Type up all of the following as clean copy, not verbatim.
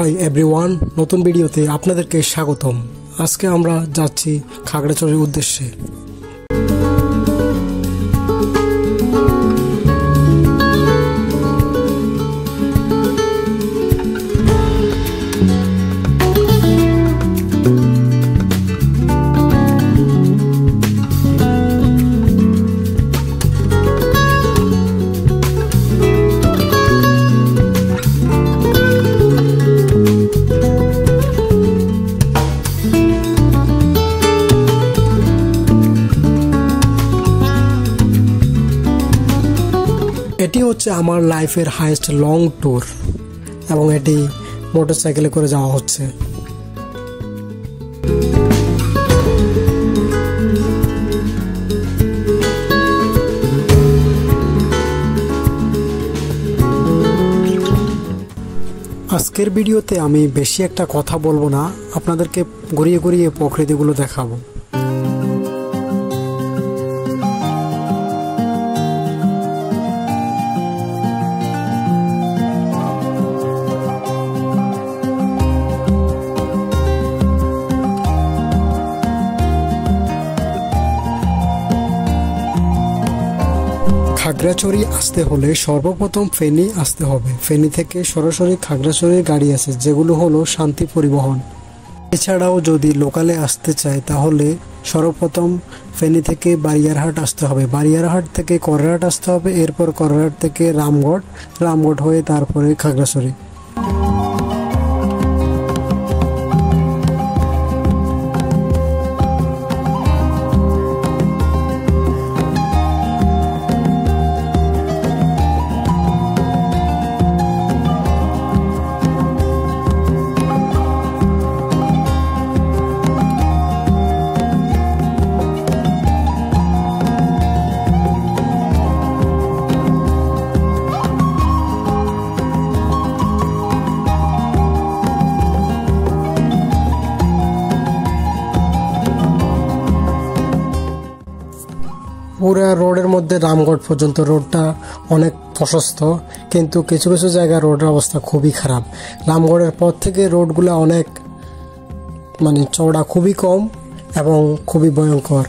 Hi everyone, নতুন ভিডিওতে আপনাদেরকে স্বাগতম। আজকে আমরা যাচ্ছি খাগড়াছড়ির উদ্দেশ্যে। এটি হচ্ছে আমার লাইফের হাইয়েস্ট লং ট্যুর এবং এটি মোটরসাইকেলে করে যাওয়া হচ্ছে। আজকের ভিডিওতে আমি বেশি একটা কথা বলবো না, আপনাদেরকে ঘুরিয়ে ঘুরিয়ে প্রকৃতিগুলো দেখাবো। খাগড়াছড়ি আসতে হলে সর্বপ্রথম ফেনী আসতে হবে। ফেনী থেকে সরাসরি খাগড়াছড়ির গাড়ি আছে, যেগুলো হলো শান্তি পরিবহন। এছাড়াও যদি লোকালে আসতে চায় তাহলে সর্বপ্রথম ফেনী থেকে বারিয়ারহাট আসতে হবে, বারিয়ারহাট থেকে কররাট আসতে হবে, এরপর কররাট থেকে রামগড় হয়ে তারপরে খাগড়াছড়ি। পুরা রোডের মধ্যে রামগড় পর্যন্ত রোডটা অনেক প্রশস্ত, কিন্তু কিছু কিছু জায়গায় রোডের অবস্থা খুবই খারাপ। রামগড়ের পর থেকে রোডগুলো অনেক চওড়া খুবই কম এবং খুবই ভয়ঙ্কর।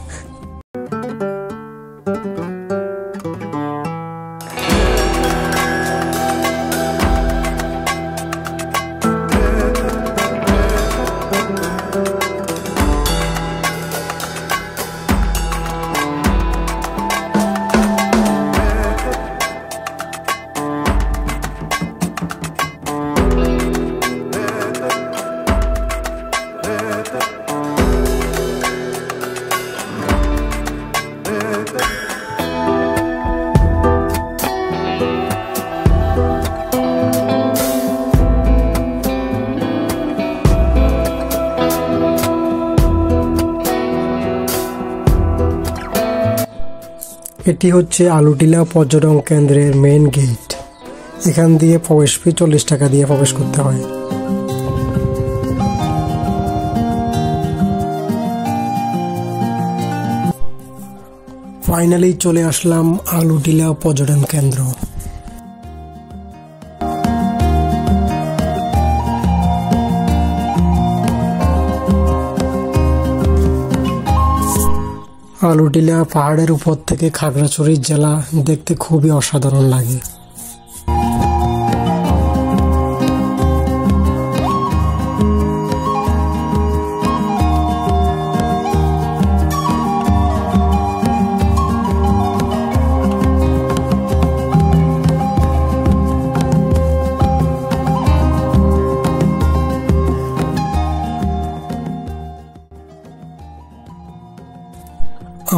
এটি হচ্ছে আলুটিলা পর্যটন কেন্দ্রের মেইন গেট। এখান দিয়ে প্রবেশ ফি 40 টাকা দিয়ে প্রবেশ করতে হয়। ফাইনালি চলে আসলাম আলুটিলা পর্যটন কেন্দ্র। আলুটিলা পাহাড়ের উপর থেকে খাগড়াছড়ি জেলা দেখতে খুবই অসাধারণ লাগে।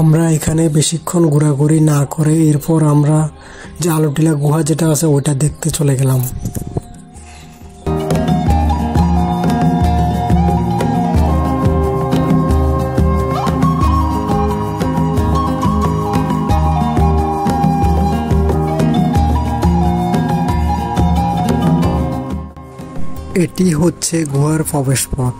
আমরা এখানে বেশিক্ষণ ঘোরাঘুরি না করে এরপর আমরা যে আলুটিলা গুহা যেটা আছে ওটা দেখতে চলে গেলাম। এটি হচ্ছে গুহার প্রবেশ পথ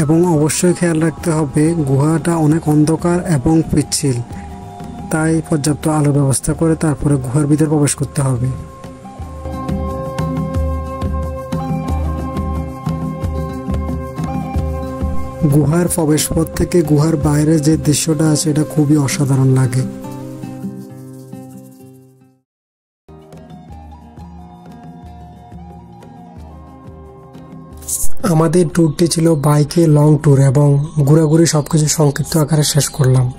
এবং অবশ্যই খেয়াল রাখতে হবে গুহাটা অনেক অন্ধকার এবং পিচ্ছিল, তাই পর্যাপ্ত আলো ব্যবস্থা করে তারপরে গুহার ভিতরে প্রবেশ করতে হবে। গুহার প্রবেশপথ থেকে গুহার বাইরে যে দৃশ্যটা আছে এটা খুবই অসাধারণ লাগে। আমাদের ট্যুরটি ছিল বাইকে লং ট্যুর এবং ঘোরাঘুরি সবকিছু সংক্ষিপ্ত আকারে শেষ করলাম।